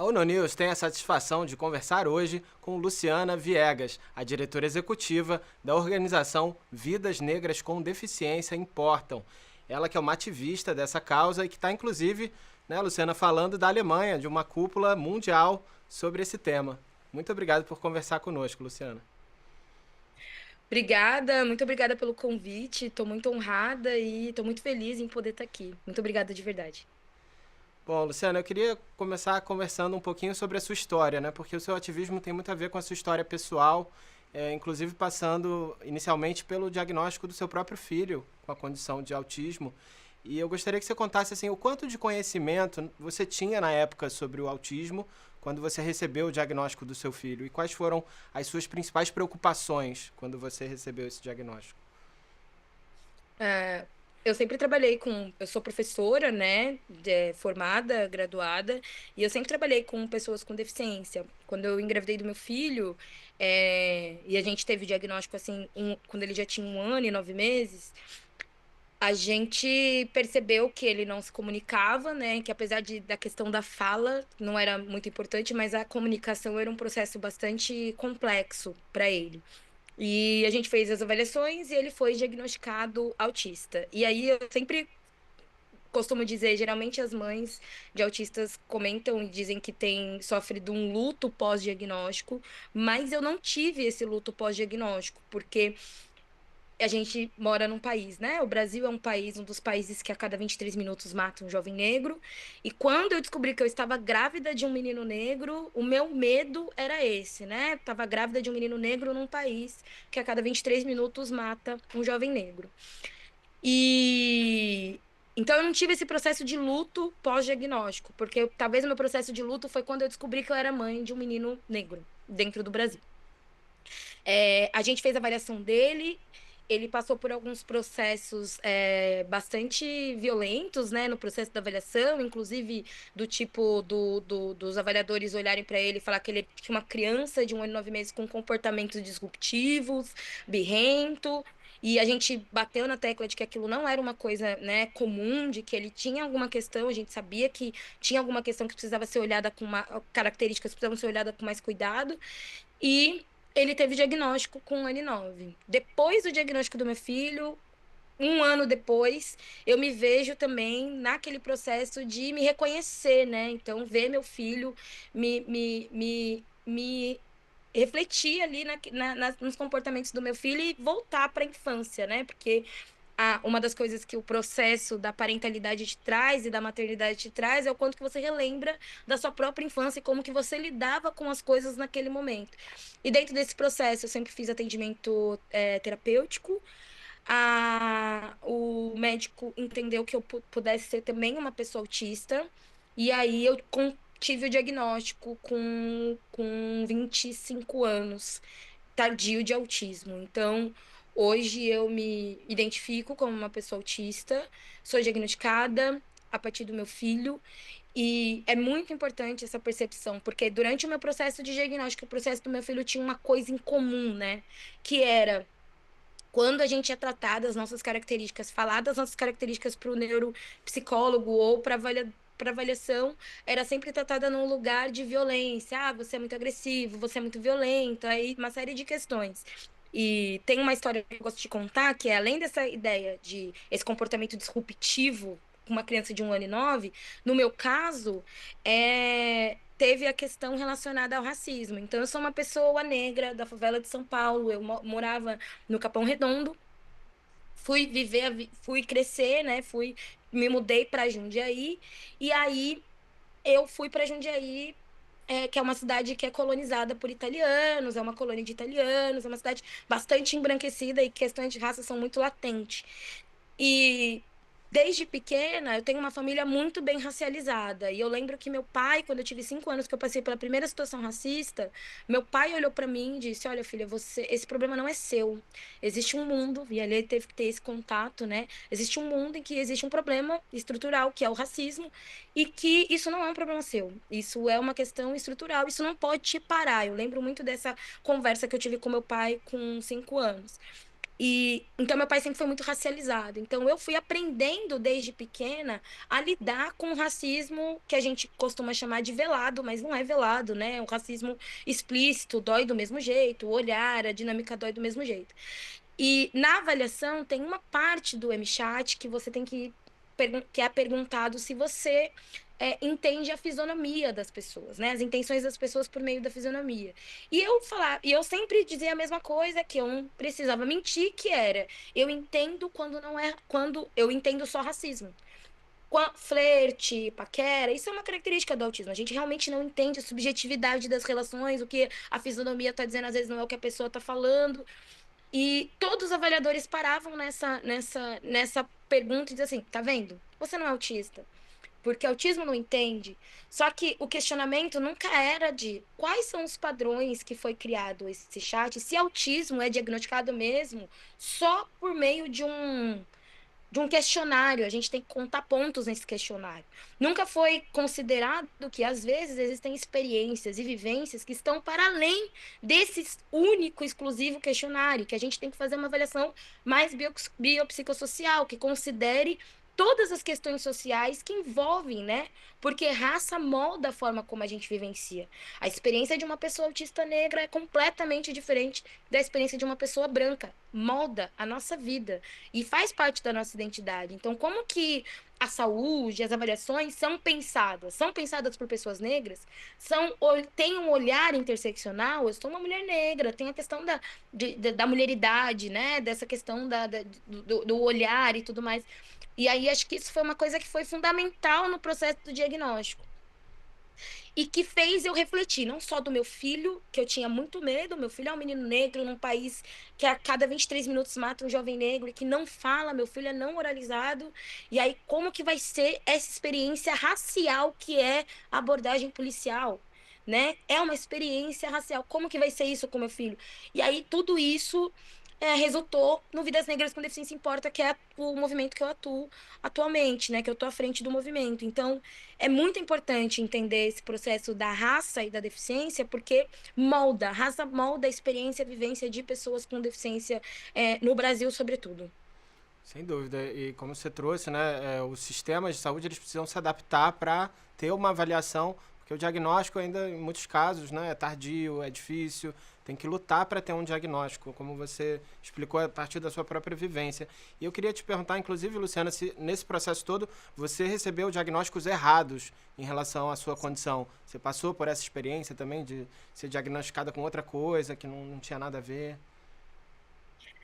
A ONU News tem a satisfação de conversar hoje com Luciana Viegas, a diretora executiva da organização Vidas Negras com Deficiência Importam. Ela que é uma ativista dessa causa e que está, inclusive, né, Luciana, falando da Alemanha, de uma cúpula mundial sobre esse tema. Muito obrigado por conversar conosco, Luciana. Obrigada, muito obrigada pelo convite. Estou muito honrada e estou muito feliz em poder estar aqui. Muito obrigada de verdade. Bom, Luciana, eu queria começar conversando um pouquinho sobre a sua história, né? Porque o seu ativismo tem muito a ver com a sua história pessoal, inclusive passando inicialmente pelo diagnóstico do seu próprio filho com a condição de autismo. E eu gostaria que você contasse assim, o quanto de conhecimento você tinha na época sobre o autismo quando você recebeu o diagnóstico do seu filho e quais foram as suas principais preocupações quando você recebeu esse diagnóstico. É, eu sempre trabalhei com. Eu sou professora, né? Formada, graduada, e eu sempre trabalhei com pessoas com deficiência. Quando eu engravidei do meu filho, e a gente teve o diagnóstico assim, quando ele já tinha 1 ano e 9 meses. A gente percebeu que ele não se comunicava, né? Que apesar da questão da fala não era muito importante, mas a comunicação era um processo bastante complexo para ele. E a gente fez as avaliações e ele foi diagnosticado autista. E aí eu sempre costumo dizer, geralmente as mães de autistas comentam e dizem que sofre de um luto pós-diagnóstico, mas eu não tive esse luto pós-diagnóstico, porque a gente mora num país, né? O Brasil é um dos países que a cada 23 minutos mata um jovem negro. E quando eu descobri que eu estava grávida de um menino negro, o meu medo era esse, né? Estava grávida de um menino negro num país que a cada 23 minutos mata um jovem negro. E então eu não tive esse processo de luto pós-diagnóstico, porque talvez o meu processo de luto foi quando eu descobri que eu era mãe de um menino negro dentro do Brasil. A gente fez a avaliação dele, ele passou por alguns processos bastante violentos, né, no processo da avaliação, inclusive do tipo dos avaliadores olharem para ele e falar que ele tinha uma criança de 1 ano e 9 meses com comportamentos disruptivos, birrento. E a gente bateu na tecla de que aquilo não era uma coisa, né, comum, de que ele tinha alguma questão, a gente sabia que tinha alguma questão que precisava ser olhada características precisavam ser olhadas com mais cuidado. E ele teve diagnóstico com 1 ano e 9. Depois do diagnóstico do meu filho, 1 ano depois, eu me vejo também naquele processo de me reconhecer, né? Então, ver meu filho me refletir ali nos comportamentos do meu filho e voltar para a infância, né? Porque uma das coisas que o processo da parentalidade te traz e da maternidade te traz é o quanto que você relembra da sua própria infância e como que você lidava com as coisas naquele momento. E dentro desse processo, eu sempre fiz atendimento terapêutico. O médico entendeu que eu pudesse ser também uma pessoa autista. E aí eu tive o diagnóstico com 25 anos, tardio de autismo. Então, hoje eu me identifico como uma pessoa autista, sou diagnosticada a partir do meu filho, e é muito importante essa percepção, porque durante o meu processo de diagnóstico, o processo do meu filho tinha uma coisa em comum, né? Que era quando a gente é tratar das nossas características, falar das nossas características para o neuropsicólogo ou para avaliação, era sempre tratada num lugar de violência. Ah, você é muito agressivo, você é muito violento, aí uma série de questões. E tem uma história que eu gosto de contar, que é além dessa ideia de esse comportamento disruptivo com uma criança de 1 ano e 9, no meu caso, teve a questão relacionada ao racismo. Então, eu sou uma pessoa negra da favela de São Paulo, eu morava no Capão Redondo, fui viver, fui crescer, né? Me mudei para Jundiaí, e aí eu fui para Jundiaí, que é uma cidade que é colonizada por italianos, é uma colônia de italianos, é uma cidade bastante embranquecida e questões de raça são muito latentes. E desde pequena eu tenho uma família muito bem racializada. E eu lembro que meu pai, quando eu tive 5 anos, que eu passei pela primeira situação racista, meu pai olhou para mim e disse: Olha, filha, esse problema não é seu. Existe um mundo, e ali ele teve que ter esse contato, né? Existe um mundo em que existe um problema estrutural, que é o racismo, e que isso não é um problema seu. Isso é uma questão estrutural, isso não pode te parar. Eu lembro muito dessa conversa que eu tive com meu pai com 5 anos. E então meu pai sempre foi muito racializado. Então eu fui aprendendo desde pequena a lidar com o racismo que a gente costuma chamar de velado, mas não é velado, né? O racismo explícito dói do mesmo jeito, o olhar, a dinâmica dói do mesmo jeito. E na avaliação tem uma parte do MChat que você tem que é perguntado se você entende a fisionomia das pessoas, né? As intenções das pessoas por meio da fisionomia. E eu sempre dizia a mesma coisa, que eu não precisava mentir, que era eu entendo quando não é, quando eu entendo só racismo. Flerte, paquera, isso é uma característica do autismo. A gente realmente não entende a subjetividade das relações, o que a fisionomia está dizendo, às vezes não é o que a pessoa está falando. E todos os avaliadores paravam nessa pergunta e diziam assim: tá vendo? Você não é autista. Porque autismo não entende. Só que o questionamento nunca era de quais são os padrões que foi criado esse chat, se autismo é diagnosticado mesmo só por meio de um questionário, a gente tem que contar pontos nesse questionário. Nunca foi considerado que, às vezes, existem experiências e vivências que estão para além desse único, exclusivo questionário, que a gente tem que fazer uma avaliação mais biopsicossocial, que considere todas as questões sociais que envolvem, né? Porque raça molda a forma como a gente vivencia. A experiência de uma pessoa autista negra é completamente diferente da experiência de uma pessoa branca. Molda a nossa vida e faz parte da nossa identidade. Então, como que a saúde, as avaliações são pensadas? São pensadas por pessoas negras? Tem um olhar interseccional? Eu sou uma mulher negra, tem a questão da mulheridade, né? Dessa questão do olhar e tudo mais. E aí, acho que isso foi uma coisa que foi fundamental no processo do diagnóstico e que fez eu refletir, não só do meu filho, que eu tinha muito medo, meu filho é um menino negro num país que a cada 23 minutos mata um jovem negro e que não fala, meu filho é não oralizado, e aí como que vai ser essa experiência racial que é a abordagem policial? Né? É uma experiência racial. Como que vai ser isso com meu filho? E aí tudo isso resultou no Vidas Negras com Deficiência Importa, que é o movimento que eu atuo atualmente, né? Que eu tô à frente do movimento. Então, é muito importante entender esse processo da raça e da deficiência, porque a raça molda a experiência, a vivência de pessoas com deficiência no Brasil, sobretudo. Sem dúvida. E como você trouxe, né, os sistemas de saúde eles precisam se adaptar para ter uma avaliação, porque o diagnóstico ainda, em muitos casos, né, é tardio, é difícil, tem que lutar para ter um diagnóstico, como você explicou a partir da sua própria vivência. E eu queria te perguntar, inclusive, Luciana, se nesse processo todo você recebeu diagnósticos errados em relação à sua condição. Você passou por essa experiência também de ser diagnosticada com outra coisa que não tinha nada a ver?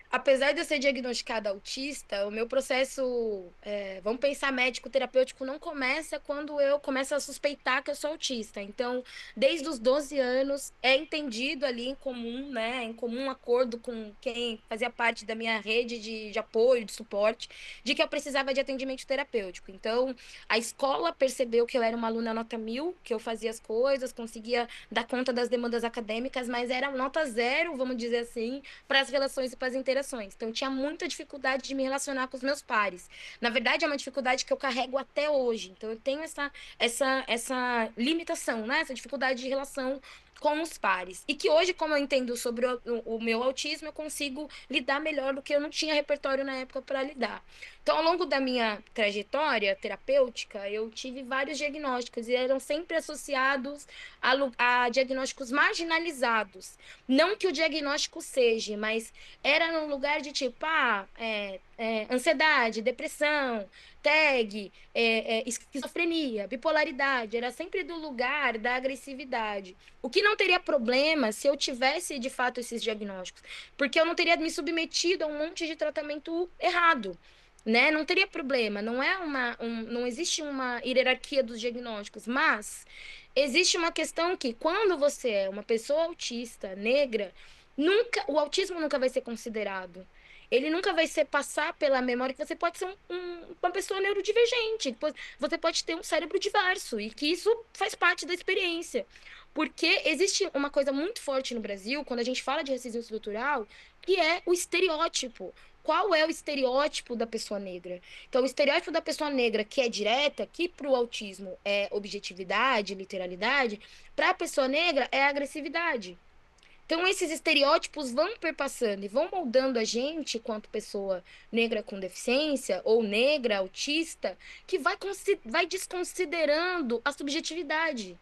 Apesar de eu ser diagnosticada autista, o meu processo, vamos pensar médico-terapêutico, não começa quando eu começo a suspeitar que eu sou autista. Então, desde os 12 anos, é entendido ali em comum, né, em comum acordo com quem fazia parte da minha rede de apoio, de suporte, de que eu precisava de atendimento terapêutico. Então, a escola percebeu que eu era uma aluna nota 1000, que eu fazia as coisas, conseguia dar conta das demandas acadêmicas, mas era nota zero, vamos dizer assim, para as relações e para as interações. Então, eu tinha muita dificuldade de me relacionar com os meus pares. Na verdade, é uma dificuldade que eu carrego até hoje. Então, eu tenho essa limitação, né? Essa dificuldade de relação com os pares. E que hoje, como eu entendo sobre o meu autismo, eu consigo lidar melhor do que eu não tinha repertório na época para lidar. Então, ao longo da minha trajetória terapêutica, eu tive vários diagnósticos e eram sempre associados a diagnósticos marginalizados. Não que o diagnóstico seja, mas era no lugar de tipo, ansiedade, depressão, TAG, esquizofrenia, bipolaridade. Era sempre do lugar da agressividade. O que não teria problema se eu tivesse de fato esses diagnósticos, porque eu não teria me submetido a um monte de tratamento errado. Né? Não teria problema, não existe uma hierarquia dos diagnósticos, mas existe uma questão que quando você é uma pessoa autista, negra, o autismo nunca vai ser considerado. Ele nunca vai ser passar pela memória que você pode ser uma pessoa neurodivergente, você pode ter um cérebro diverso e que isso faz parte da experiência. Porque existe uma coisa muito forte no Brasil, quando a gente fala de racismo estrutural, que é o estereótipo. Qual é o estereótipo da pessoa negra? Então, o estereótipo da pessoa negra que é direta, que para o autismo é objetividade, literalidade, para a pessoa negra é agressividade. Então, esses estereótipos vão perpassando e vão moldando a gente, quanto pessoa negra com deficiência, ou negra, autista, que vai desconsiderando a subjetividade.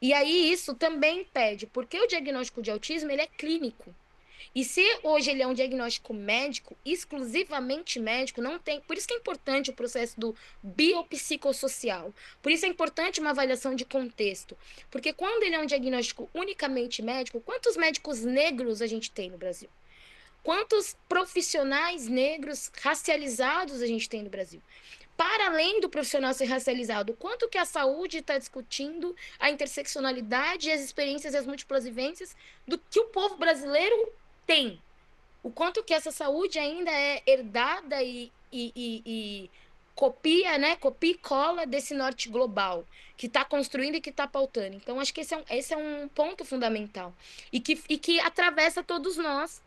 E aí, isso também impede, porque o diagnóstico de autismo, ele é clínico. E se hoje ele é um diagnóstico médico, exclusivamente médico, não tem. Por isso que é importante o processo do biopsicossocial. Por isso é importante uma avaliação de contexto. Porque quando ele é um diagnóstico unicamente médico, quantos médicos negros a gente tem no Brasil? Quantos profissionais negros racializados a gente tem no Brasil? Para além do profissional ser racializado, quanto que a saúde está discutindo a interseccionalidade, as experiências e as múltiplas vivências do que o povo brasileiro tem? O quanto que essa saúde ainda é herdada e copia, né? Copia e cola desse norte global, que está construindo e que está pautando. Então, acho que esse é um ponto fundamental e que atravessa todos nós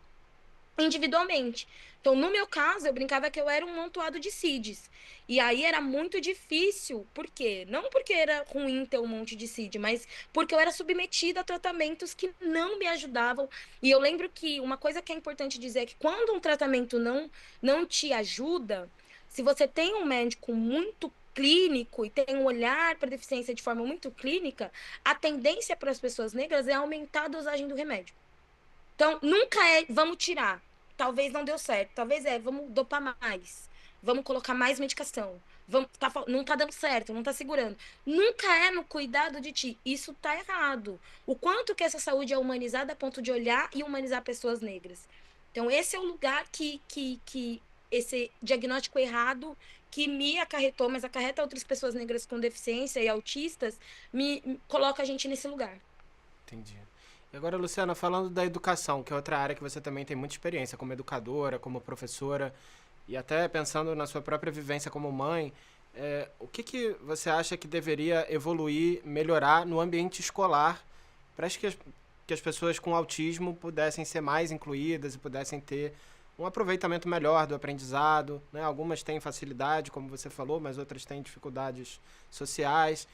individualmente. Então, no meu caso, eu brincava que eu era um montoado de CIDs. E aí era muito difícil. Por quê? Não porque era ruim ter um monte de CID, mas porque eu era submetida a tratamentos que não me ajudavam. E eu lembro que uma coisa que é importante dizer é que quando um tratamento não te ajuda, se você tem um médico muito clínico e tem um olhar para deficiência de forma muito clínica, a tendência para as pessoas negras é aumentar a dosagem do remédio. Então, nunca é vamos tirar. Talvez não deu certo. Talvez vamos dopar mais. Vamos colocar mais medicação. Não tá dando certo, não tá segurando. Nunca é no cuidado de ti. Isso tá errado. O quanto que essa saúde é humanizada a ponto de olhar e humanizar pessoas negras. Então, esse é o lugar que esse diagnóstico errado que me acarretou, mas acarreta outras pessoas negras com deficiência e autistas, me coloca a gente nesse lugar. Entendi. E agora, Luciana, falando da educação, que é outra área que você também tem muita experiência como educadora, como professora, e até pensando na sua própria vivência como mãe, o que você acha que deveria evoluir, melhorar no ambiente escolar para que as pessoas com autismo pudessem ser mais incluídas e pudessem ter um aproveitamento melhor do aprendizado, né? Algumas têm facilidade, como você falou, mas outras têm dificuldades sociais.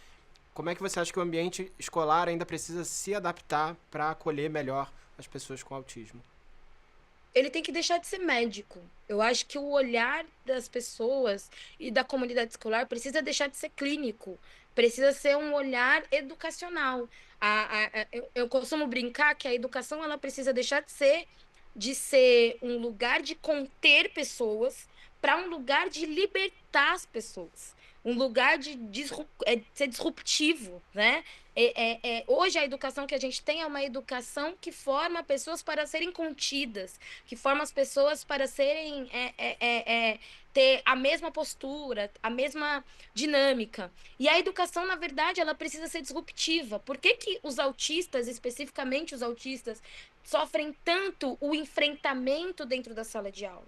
Como é que você acha que o ambiente escolar ainda precisa se adaptar para acolher melhor as pessoas com autismo? Ele tem que deixar de ser médico. Eu acho que o olhar das pessoas e da comunidade escolar precisa deixar de ser clínico, precisa ser um olhar educacional. Eu costumo brincar que a educação ela precisa deixar de ser um lugar de conter pessoas para um lugar de libertar as pessoas, um lugar de ser disruptivo, né? Hoje a educação que a gente tem é uma educação que forma pessoas para serem contidas, que forma as pessoas para serem ter a mesma postura, a mesma dinâmica. E a educação, na verdade, ela precisa ser disruptiva. Por que que os autistas, especificamente os autistas, sofrem tanto o enfrentamento dentro da sala de aula?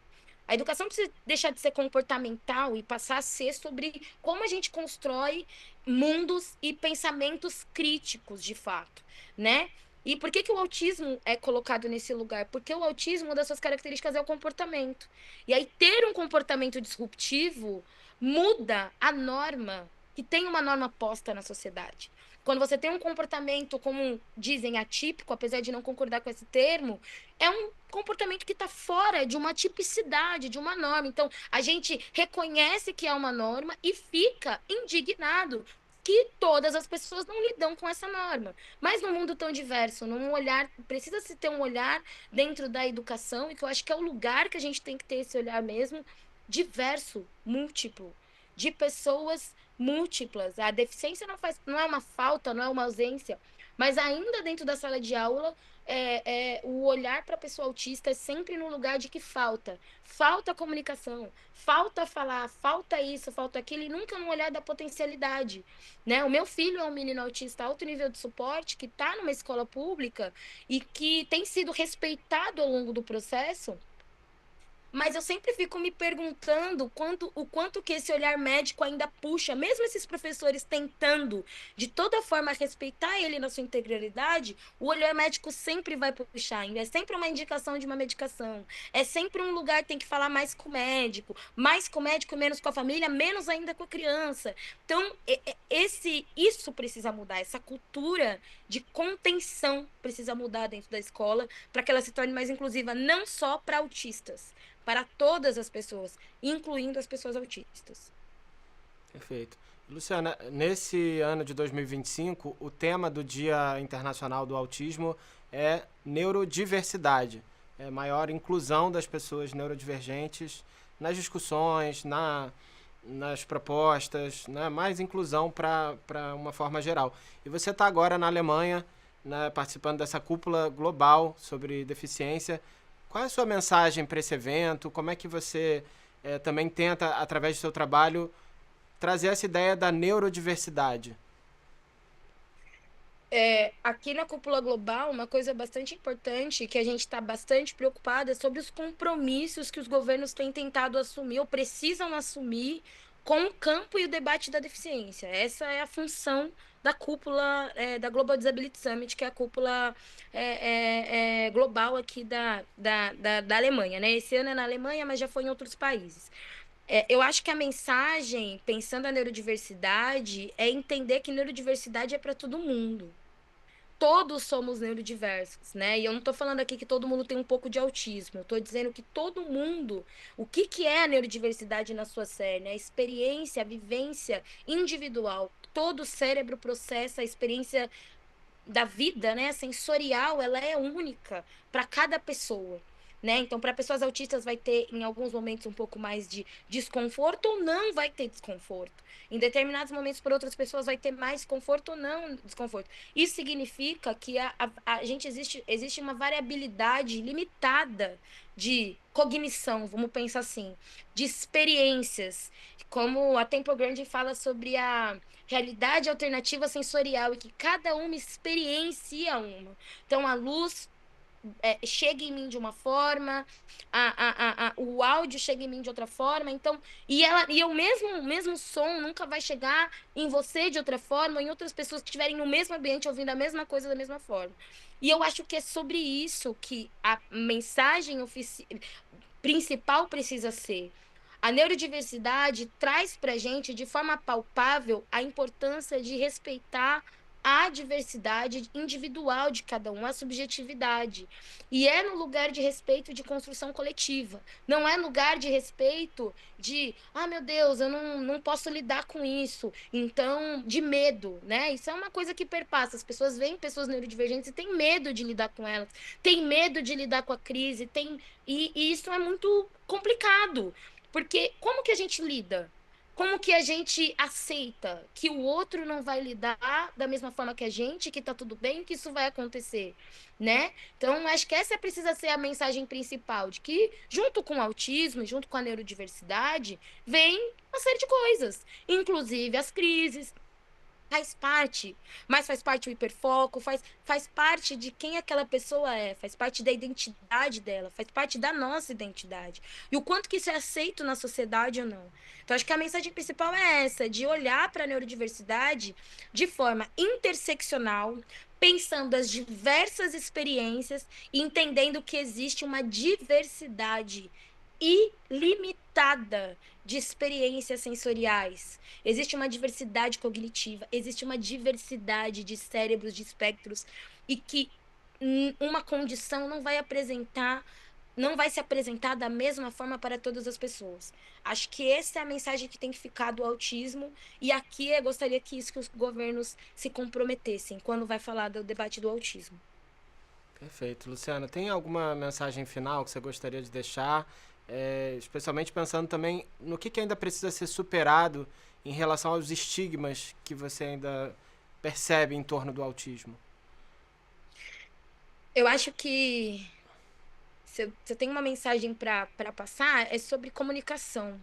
A educação precisa deixar de ser comportamental e passar a ser sobre como a gente constrói mundos e pensamentos críticos, de fato, né? E por que que o autismo é colocado nesse lugar? Porque o autismo, uma das suas características é o comportamento. E aí ter um comportamento disruptivo muda a norma, que tem uma norma posta na sociedade. Quando você tem um comportamento, como dizem, atípico, apesar de não concordar com esse termo, é um comportamento que está fora de uma tipicidade, de uma norma. Então, a gente reconhece que é uma norma e fica indignado que todas as pessoas não lidam com essa norma. Mas num mundo tão diverso, num olhar, precisa se ter um olhar dentro da educação, e que eu acho que é o lugar que a gente tem que ter esse olhar mesmo, diverso, múltiplo, de pessoas múltiplas. A deficiência não é uma falta, não é uma ausência, mas ainda dentro da sala de aula, o olhar para a pessoa autista é sempre no lugar de que falta. Falta comunicação, falta falar, falta isso, falta aquilo, e nunca no olhar da potencialidade. Né? O meu filho é um menino autista alto nível de suporte, que está numa escola pública e que tem sido respeitado ao longo do processo, Mas eu sempre fico me perguntando o quanto que esse olhar médico ainda puxa, mesmo esses professores tentando de toda forma respeitar ele na sua integralidade, o olhar médico sempre vai puxar, ainda é sempre uma indicação de uma medicação, é sempre um lugar que tem que falar mais com o médico, menos com a família, menos ainda com a criança. Então, isso precisa mudar, essa cultura de contenção precisa mudar dentro da escola para que ela se torne mais inclusiva, não só para autistas, para todas as pessoas, incluindo as pessoas autistas. Perfeito. Luciana, nesse ano de 2025, o tema do Dia Internacional do Autismo é neurodiversidade, é maior inclusão das pessoas neurodivergentes nas discussões, nas propostas, né? Mais inclusão para uma forma geral. E você está agora na Alemanha, né, participando dessa cúpula global sobre deficiência. Qual é a sua mensagem para esse evento? Como é que você também tenta, através do seu trabalho, trazer essa ideia da neurodiversidade? Aqui na Cúpula Global, uma coisa bastante importante que a gente está bastante preocupada é sobre os compromissos que os governos têm tentado assumir ou precisam assumir com o campo e o debate da deficiência. Essa é a função da cúpula da Global Disability Summit, que é a cúpula global aqui da Alemanha, né? Esse ano é na Alemanha, mas já foi em outros países. Eu acho que a mensagem, pensando a neurodiversidade, é entender que neurodiversidade é para todo mundo. Todos somos neurodiversos, né? E eu não estou falando aqui que todo mundo tem um pouco de autismo. Eu estou dizendo que todo mundo. O que é a neurodiversidade na sua série? A experiência, a vivência individual. Todo cérebro processa a experiência da vida, né, sensorial, ela é única para cada pessoa. Né? Então, para pessoas autistas, vai ter em alguns momentos um pouco mais de desconforto ou não vai ter desconforto. Em determinados momentos, para outras pessoas, vai ter mais conforto ou não desconforto. Isso significa que a gente existe uma variabilidade limitada de cognição, vamos pensar assim, de experiências. Como a Temple Grandin fala sobre a realidade alternativa sensorial e que cada uma experiencia uma. Então, a luz chega em mim de uma forma, o áudio chega em mim de outra forma, então, e o mesmo som nunca vai chegar em você de outra forma, ou em outras pessoas que estiverem no mesmo ambiente ouvindo a mesma coisa da mesma forma. E eu acho que é sobre isso que a mensagem principal precisa ser. A neurodiversidade traz para a gente, de forma palpável, a importância de respeitar a diversidade individual de cada um, a subjetividade. E é no lugar de respeito de construção coletiva. Não é lugar de respeito de, meu Deus, eu não posso lidar com isso. Então, de medo, né? Isso é uma coisa que perpassa. As pessoas veem pessoas neurodivergentes e têm medo de lidar com elas, têm medo de lidar com a crise, e isso é muito complicado. Porque como que a gente lida? Como que a gente aceita que o outro não vai lidar da mesma forma que a gente, que tá tudo bem, que isso vai acontecer, né? Então, acho que essa precisa ser a mensagem principal, de que junto com o autismo, junto com a neurodiversidade, vem uma série de coisas, inclusive as crises, faz parte, mas faz parte o hiperfoco, faz parte de quem aquela pessoa é, faz parte da identidade dela, faz parte da nossa identidade. E o quanto que isso é aceito na sociedade ou não. Então, acho que a mensagem principal é essa, de olhar para a neurodiversidade de forma interseccional, pensando as diversas experiências e entendendo que existe uma diversidade ilimitada de experiências sensoriais. Existe uma diversidade cognitiva, existe uma diversidade de cérebros, de espectros, e que uma condição não vai se apresentar da mesma forma para todas as pessoas. Acho que essa é a mensagem que tem que ficar do autismo, e aqui eu gostaria que os governos se comprometessem quando vai falar do debate do autismo. Perfeito. Luciana, tem alguma mensagem final que você gostaria de deixar? Especialmente pensando também no que ainda precisa ser superado em relação aos estigmas que você ainda percebe em torno do autismo. Eu acho que se eu tenho uma mensagem para passar, é sobre comunicação.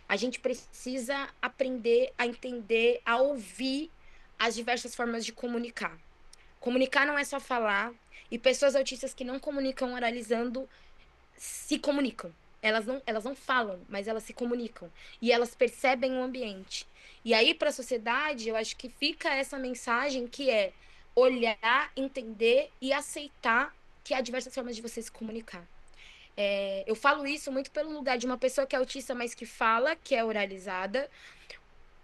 A gente precisa aprender a entender, a ouvir as diversas formas de comunicar. Comunicar não é só falar, e pessoas autistas que não comunicam oralizando se comunicam. Elas não falam, mas elas se comunicam. E elas percebem o ambiente. E aí, para a sociedade, eu acho que fica essa mensagem que é olhar, entender e aceitar que há diversas formas de você se comunicar. Eu falo isso muito pelo lugar de uma pessoa que é autista, mas que fala, que é oralizada,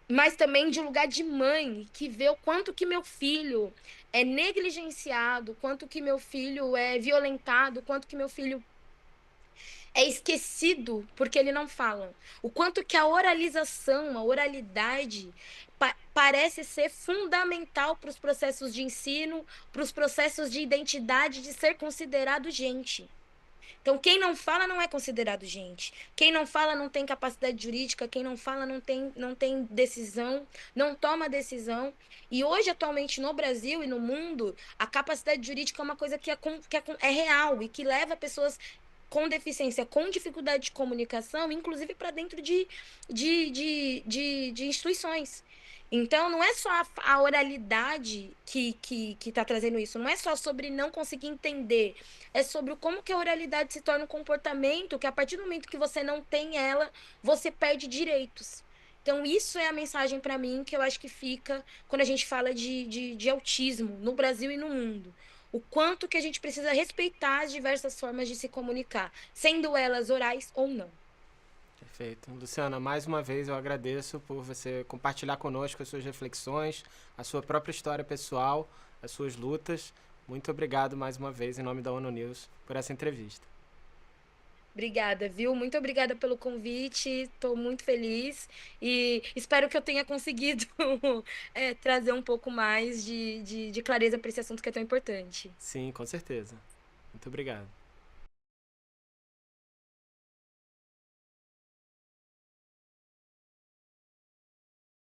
mas também de um lugar de mãe, que vê o quanto que meu filho é negligenciado, quanto que meu filho é violentado, quanto que meu filho é esquecido porque ele não fala. O quanto que a oralização, a oralidade, parece ser fundamental para os processos de ensino, para os processos de identidade, de ser considerado gente. Então, quem não fala não é considerado gente. Quem não fala não tem capacidade jurídica, quem não fala não tem decisão, não toma decisão. E hoje, atualmente, no Brasil e no mundo, a capacidade jurídica é uma coisa que é real e que leva pessoas com deficiência, com dificuldade de comunicação, inclusive para dentro de instituições. Então, não é só a oralidade que tá trazendo isso, não é só sobre não conseguir entender, é sobre como que a oralidade se torna um comportamento que, a partir do momento que você não tem ela, você perde direitos. Então, isso é a mensagem para mim que eu acho que fica quando a gente fala de autismo no Brasil e no mundo. O quanto que a gente precisa respeitar as diversas formas de se comunicar, sendo elas orais ou não. Perfeito. Luciana, mais uma vez eu agradeço por você compartilhar conosco as suas reflexões, a sua própria história pessoal, as suas lutas. Muito obrigado mais uma vez, em nome da ONU News, por essa entrevista. Obrigada, viu? Muito obrigada pelo convite. Estou muito feliz e espero que eu tenha conseguido trazer um pouco mais de clareza para esse assunto que é tão importante. Sim, com certeza. Muito obrigado.